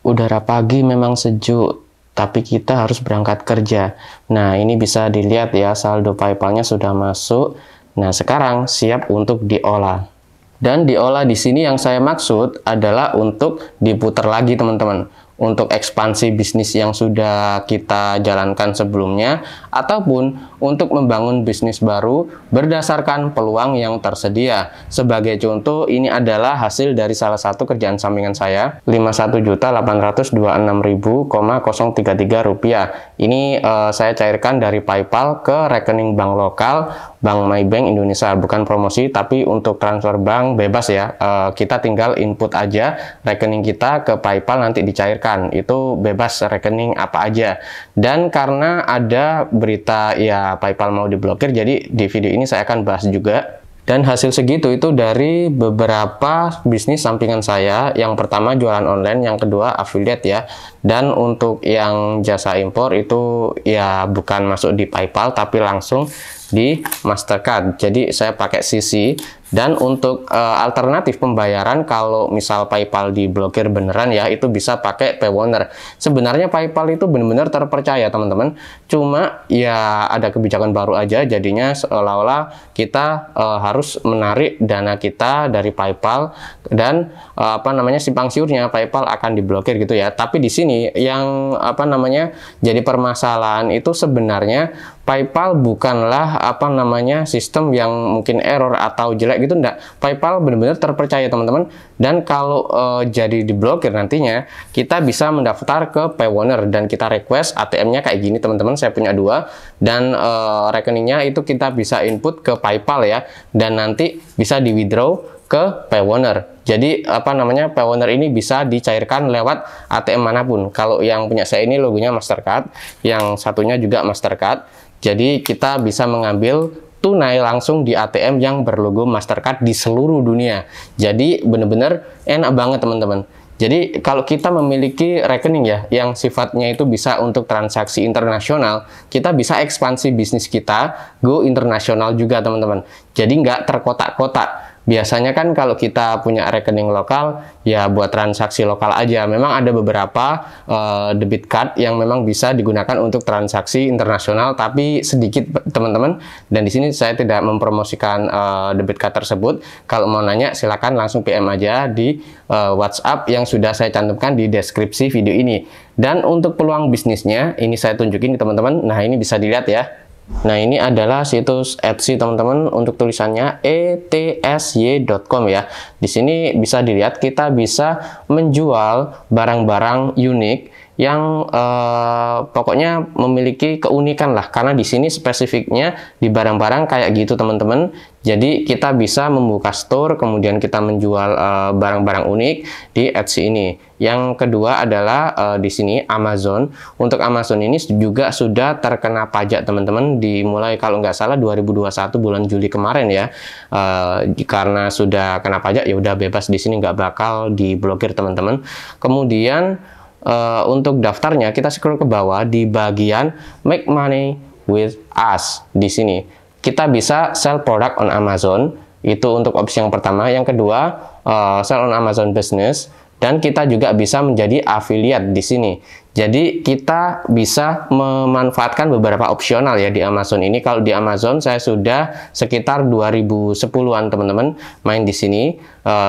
Udara pagi memang sejuk, tapi kita harus berangkat kerja. Nah, ini bisa dilihat ya, saldo PayPal-nya sudah masuk. Nah, sekarang siap untuk diolah. Dan diolah di sini yang saya maksud adalah untuk diputar lagi, teman-teman. Untuk ekspansi bisnis yang sudah kita jalankan sebelumnya, ataupun untuk membangun bisnis baru berdasarkan peluang yang tersedia. Sebagai contoh, ini adalah hasil dari salah satu kerjaan sampingan saya, Rp51.826.033. Ini saya cairkan dari PayPal ke rekening bank lokal, Bank Maybank Indonesia. Bukan promosi, tapi untuk transfer bank bebas ya. Kita tinggal input aja rekening kita ke PayPal, nanti dicairkan. Itu bebas rekening apa aja. Dan karena ada berita ya PayPal mau diblokir, jadi di video ini saya akan bahas juga. Dan hasil segitu itu dari beberapa bisnis sampingan saya. Yang pertama jualan online, yang kedua affiliate ya. Dan untuk yang jasa impor itu ya bukan masuk di PayPal tapi langsung di Mastercard. Jadi saya pakai CC. Dan untuk alternatif pembayaran, kalau misal PayPal diblokir beneran ya, itu bisa pakai Payoneer. Sebenarnya PayPal itu benar-benar terpercaya, teman-teman. Cuma ya ada kebijakan baru aja, jadinya seolah-olah kita harus menarik dana kita dari PayPal, dan simpang siurnya PayPal akan diblokir gitu ya. Tapi di sini yang jadi permasalahan itu sebenarnya PayPal bukanlah sistem yang mungkin error atau jelek gitu, enggak. PayPal benar-benar terpercaya, teman-teman. Dan kalau jadi diblokir nantinya, kita bisa mendaftar ke Payoneer dan kita request ATM-nya kayak gini, teman-teman. Saya punya dua, dan rekeningnya itu kita bisa input ke PayPal ya, dan nanti bisa di withdraw ke Payoneer. Jadi Payoneer ini bisa dicairkan lewat ATM manapun. Kalau yang punya saya ini logonya Mastercard, yang satunya juga Mastercard. Jadi kita bisa mengambil tunai langsung di ATM yang berlogo Mastercard di seluruh dunia. Jadi benar-benar enak banget, teman-teman. Jadi kalau kita memiliki rekening ya yang sifatnya itu bisa untuk transaksi internasional, kita bisa ekspansi bisnis kita go internasional juga, teman-teman. Jadi nggak terkotak-kotak. Biasanya kan kalau kita punya rekening lokal, ya buat transaksi lokal aja. Memang ada beberapa debit card yang memang bisa digunakan untuk transaksi internasional, tapi sedikit, teman-teman. Dan di sini saya tidak mempromosikan debit card tersebut. Kalau mau nanya, silakan langsung PM aja di WhatsApp yang sudah saya cantumkan di deskripsi video ini. Dan untuk peluang bisnisnya, ini saya tunjukin, teman-teman. Nah, ini bisa dilihat ya. Nah, ini adalah situs Etsy, teman-teman. Untuk tulisannya etsy.com ya. Di sini bisa dilihat kita bisa menjual barang-barang unik yang pokoknya memiliki keunikan lah, karena di sini spesifiknya di barang-barang kayak gitu, teman-teman. Jadi kita bisa membuka store, kemudian kita menjual barang-barang unik di Etsy ini. Yang kedua adalah di sini Amazon. Untuk Amazon ini juga sudah terkena pajak, teman-teman, dimulai kalau nggak salah 2021 bulan Juli kemarin ya. Karena sudah kena pajak, ya udah bebas di sini, nggak bakal diblokir, teman-teman. Kemudian untuk daftarnya kita scroll ke bawah di bagian Make Money with Us. Di sini kita bisa sell product on Amazon, itu untuk opsi yang pertama. Yang kedua, sell on Amazon Business, dan kita juga bisa menjadi affiliate di sini. Jadi kita bisa memanfaatkan beberapa opsional ya di Amazon ini. Kalau di Amazon saya sudah sekitar 2010-an, teman-teman, main di sini.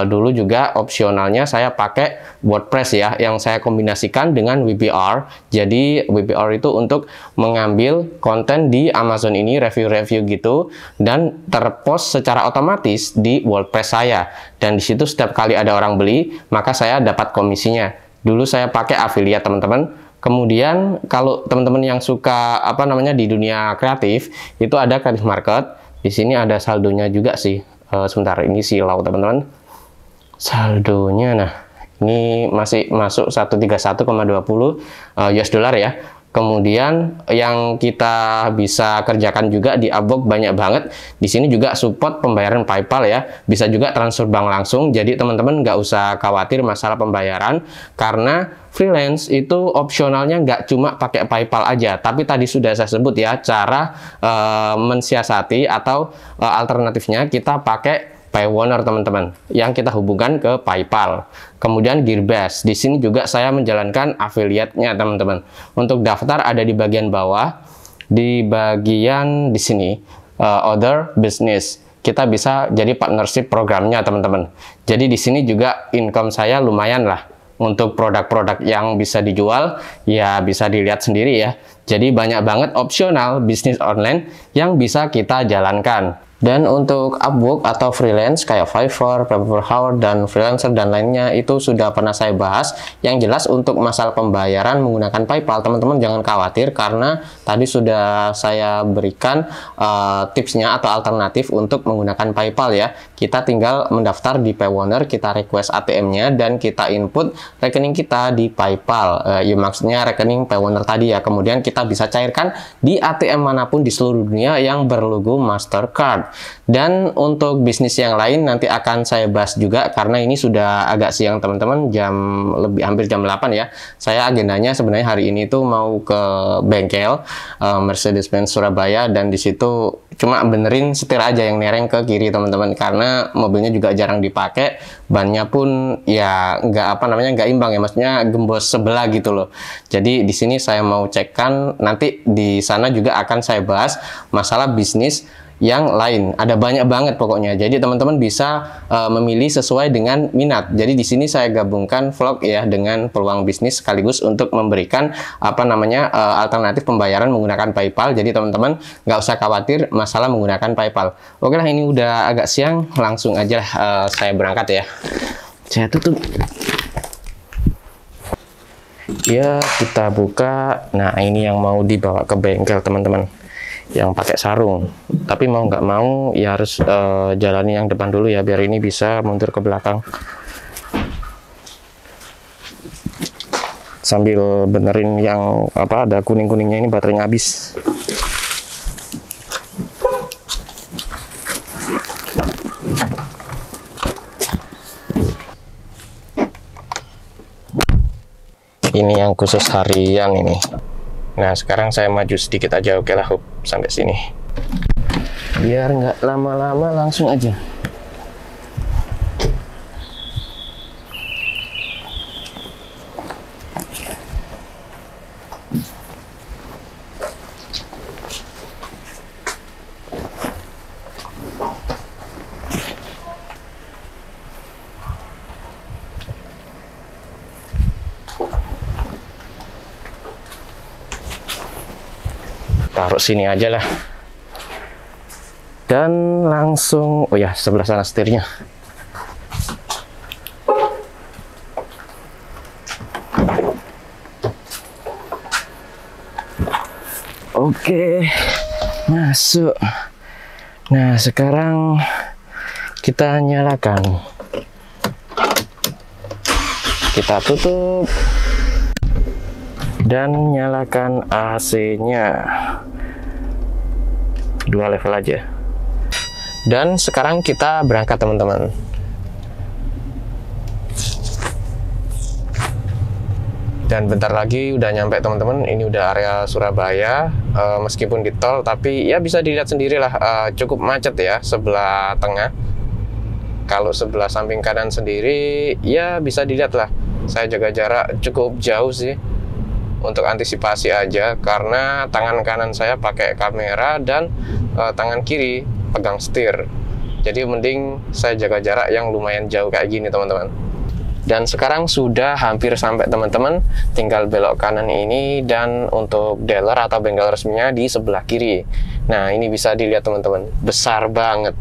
Dulu juga opsionalnya saya pakai WordPress ya, yang saya kombinasikan dengan WPR. Jadi WPR itu untuk mengambil konten di Amazon ini, review-review gitu, dan terpost secara otomatis di WordPress saya. Dan di situ setiap kali ada orang beli, maka saya dapat komisinya. Dulu saya pakai affiliate, teman-teman. Kemudian kalau teman-teman yang suka di dunia kreatif, itu ada Creative Market. Di sini ada saldonya juga sih. Sebentar, ini silau, teman-teman. Saldonya, nah, ini masih masuk 131,20 US dollar ya. Kemudian yang kita bisa kerjakan juga di Upwork banyak banget. Di sini juga support pembayaran PayPal ya. Bisa juga transfer bank langsung. Jadi teman-teman nggak usah khawatir masalah pembayaran, karena freelance itu opsionalnya nggak cuma pakai PayPal aja. Tapi tadi sudah saya sebut ya, cara mensiasati atau alternatifnya kita pakai Payoneer teman-teman, yang kita hubungkan ke PayPal. Kemudian Gearbest, di sini juga saya menjalankan affiliate-nya teman-teman. Untuk daftar ada di bagian bawah, di bagian di sini Other Business. Kita bisa jadi partnership programnya teman-teman. Jadi di sini juga income saya lumayan lah. Untuk produk-produk yang bisa dijual, ya bisa dilihat sendiri ya. Jadi banyak banget opsional bisnis online yang bisa kita jalankan. Dan untuk Upwork atau freelance kayak Fiverr, Paperhour, dan freelancer dan lainnya itu sudah pernah saya bahas. Yang jelas untuk masalah pembayaran menggunakan PayPal, teman-teman jangan khawatir karena tadi sudah saya berikan tipsnya atau alternatif untuk menggunakan PayPal ya. Kita tinggal mendaftar di Payoneer, kita request ATM-nya dan kita input rekening kita di PayPal. Ya maksudnya rekening Payoneer tadi ya. Kemudian kita bisa cairkan di ATM manapun di seluruh dunia yang berlogo Mastercard. Dan untuk bisnis yang lain nanti akan saya bahas juga karena ini sudah agak siang teman-teman, hampir jam 8 ya. Saya agendanya sebenarnya hari ini tuh mau ke bengkel Mercedes-Benz Surabaya dan di situ cuma benerin setir aja yang nereng ke kiri teman-teman karena mobilnya juga jarang dipakai, bannya pun ya nggak imbang ya, maksudnya gembos sebelah gitu loh. Jadi di sini saya mau cekkan, nanti di sana juga akan saya bahas masalah bisnis yang lain. Ada banyak banget pokoknya. Jadi teman-teman bisa memilih sesuai dengan minat. Jadi di sini saya gabungkan vlog ya dengan peluang bisnis sekaligus untuk memberikan alternatif pembayaran menggunakan PayPal. Jadi teman-teman nggak usah khawatir masalah menggunakan PayPal. Oke lah, ini udah agak siang, langsung aja saya berangkat ya. Saya tutup. Ya, kita buka. Nah, ini yang mau dibawa ke bengkel teman-teman, yang pakai sarung. Tapi mau nggak mau ya harus jalani yang depan dulu ya, biar ini bisa mundur ke belakang. Sambil benerin yang ada kuning-kuningnya, ini baterainya habis. Ini yang khusus harian ini. Nah, sekarang saya maju sedikit aja, oke lah, sampai sini. Biar nggak lama-lama, langsung aja. Taruh sini aja lah. Dan langsung, oh ya, sebelah sana setirnya. Oke, masuk. Nah, sekarang kita nyalakan. Kita tutup dan nyalakan AC-nya. 2 level aja. Dan sekarang kita berangkat teman-teman. Dan bentar lagi udah nyampe teman-teman. Ini udah area Surabaya. Meskipun di tol, tapi ya bisa dilihat sendirilah, cukup macet ya sebelah tengah. Kalau sebelah samping kanan sendiri ya bisa dilihat lah. Saya jaga jarak cukup jauh sih untuk antisipasi aja, karena tangan kanan saya pakai kamera dan tangan kiri pegang setir. Jadi mending saya jaga jarak yang lumayan jauh kayak gini teman-teman. Dan sekarang sudah hampir sampai teman-teman, tinggal belok kanan ini, dan untuk dealer atau bengkel resminya di sebelah kiri. Nah, ini bisa dilihat teman-teman, besar banget.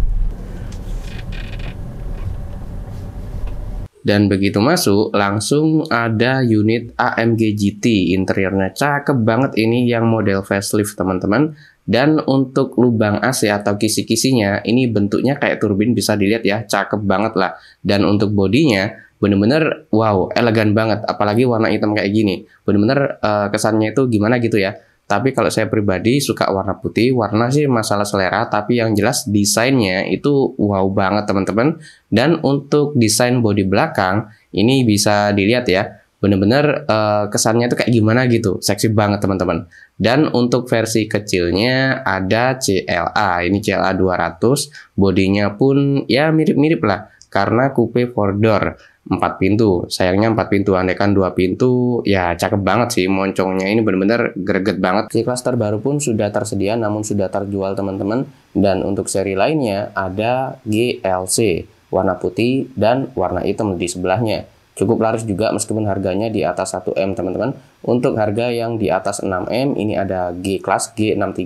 Dan begitu masuk, langsung ada unit AMG GT. Interiornya cakep banget, ini yang model facelift teman-teman. Dan untuk lubang AC atau kisi-kisinya, ini bentuknya kayak turbin, bisa dilihat ya, cakep banget lah. Dan untuk bodinya, bener-bener wow, elegan banget. Apalagi warna hitam kayak gini, bener-bener kesannya itu gimana gitu ya. Tapi kalau saya pribadi suka warna putih. Warna sih masalah selera, tapi yang jelas desainnya itu wow banget teman-teman. Dan untuk desain bodi belakang, ini bisa dilihat ya, bener-bener kesannya tuh kayak gimana gitu, seksi banget teman-teman. Dan untuk versi kecilnya ada CLA, ini CLA 200, bodinya pun ya mirip-mirip lah, karena coupe 4 door, 4 pintu. Sayangnya 4 pintu, andaikan 2 pintu ya cakep banget sih, moncongnya ini bener-bener greget banget. C-Class terbaru pun sudah tersedia namun sudah terjual teman-teman. Dan untuk seri lainnya ada GLC, warna putih dan warna hitam di sebelahnya. Cukup laris juga meskipun harganya di atas 1M teman-teman. Untuk harga yang di atas 6M ini ada G-Class G63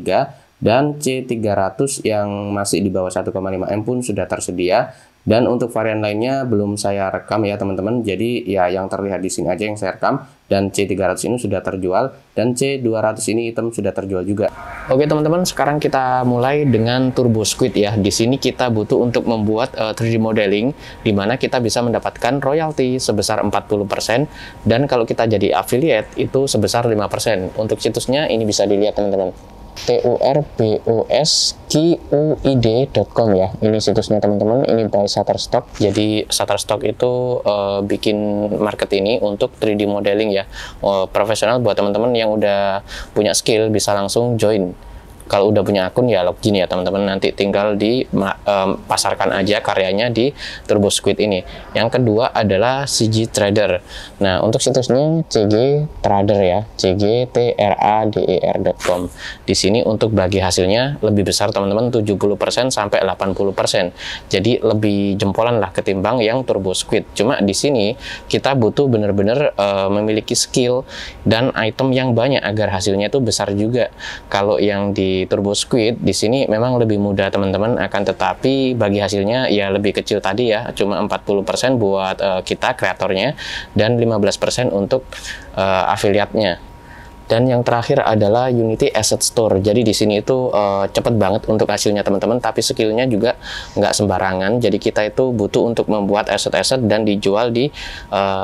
dan C300 yang masih di bawah 1,5M pun sudah tersedia. Dan untuk varian lainnya belum saya rekam ya teman-teman. Jadi ya yang terlihat di sini aja yang saya rekam. Dan C300 ini sudah terjual dan C200 ini hitam sudah terjual juga. Oke teman-teman, sekarang kita mulai dengan Turbo Squid ya. Di sini kita butuh untuk membuat 3D modeling di mana kita bisa mendapatkan royalti sebesar 40% dan kalau kita jadi affiliate itu sebesar 5%. Untuk situsnya ini bisa dilihat teman-teman. turbosquid.com ya, ini situsnya teman-teman. Ini by Shutterstock. Jadi Shutterstock itu bikin market ini untuk 3D modeling ya, profesional. Buat teman-teman yang udah punya skill bisa langsung join. Kalau udah punya akun ya login ya teman-teman, nanti tinggal di pasarkan aja karyanya di Turbo Squid ini. Yang kedua adalah CG Trader. Nah, untuk situsnya CG Trader ya, cgtrader.com. Di sini untuk bagi hasilnya lebih besar teman-teman, 70% sampai 80%. Jadi lebih jempolan lah ketimbang yang Turbo Squid. Cuma di sini kita butuh bener-bener memiliki skill dan item yang banyak agar hasilnya itu besar juga. Kalau yang di Turbo Squid di sini memang lebih mudah teman-teman, akan tetapi bagi hasilnya ya lebih kecil tadi ya, cuma 40% buat kita kreatornya dan 15% untuk afiliatnya. Dan yang terakhir adalah Unity Asset Store. Jadi di sini itu cepet banget untuk hasilnya teman-teman, tapi skillnya juga nggak sembarangan. Jadi kita itu butuh untuk membuat aset-aset dan dijual di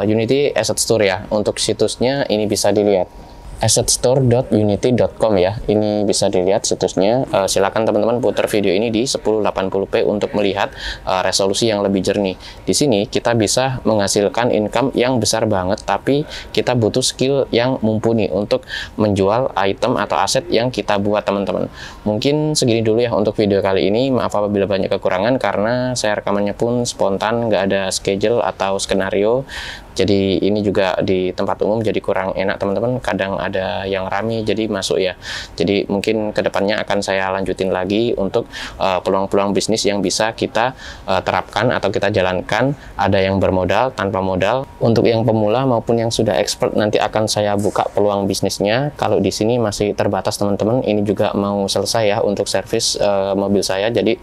Unity Asset Store ya. Untuk situsnya ini bisa dilihat, assetstore.unity.com ya. Ini bisa dilihat situsnya. Silakan teman-teman putar video ini di 1080p untuk melihat resolusi yang lebih jernih. Di sini kita bisa menghasilkan income yang besar banget, tapi kita butuh skill yang mumpuni untuk menjual item atau aset yang kita buat teman-teman. Mungkin segini dulu ya untuk video kali ini. Maaf apabila banyak kekurangan karena saya rekamannya pun spontan, nggak ada schedule atau skenario. Jadi ini juga di tempat umum jadi kurang enak teman-teman, kadang ada yang rame jadi masuk ya. Jadi mungkin kedepannya akan saya lanjutin lagi untuk peluang-peluang bisnis yang bisa kita terapkan atau kita jalankan. Ada yang bermodal, tanpa modal. Untuk yang pemula maupun yang sudah expert nanti akan saya buka peluang bisnisnya. Kalau di sini masih terbatas teman-teman, ini juga mau selesai ya untuk servis mobil saya. Jadi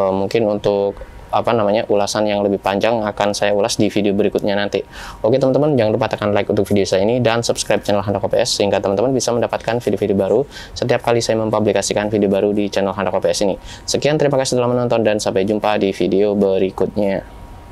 mungkin untuk ulasan yang lebih panjang akan saya ulas di video berikutnya nanti. Oke teman-teman, jangan lupa tekan like untuk video saya ini dan subscribe channel Handoko PS sehingga teman-teman bisa mendapatkan video-video baru setiap kali saya mempublikasikan video baru di channel Handoko PS ini. Sekian, terima kasih telah menonton dan sampai jumpa di video berikutnya.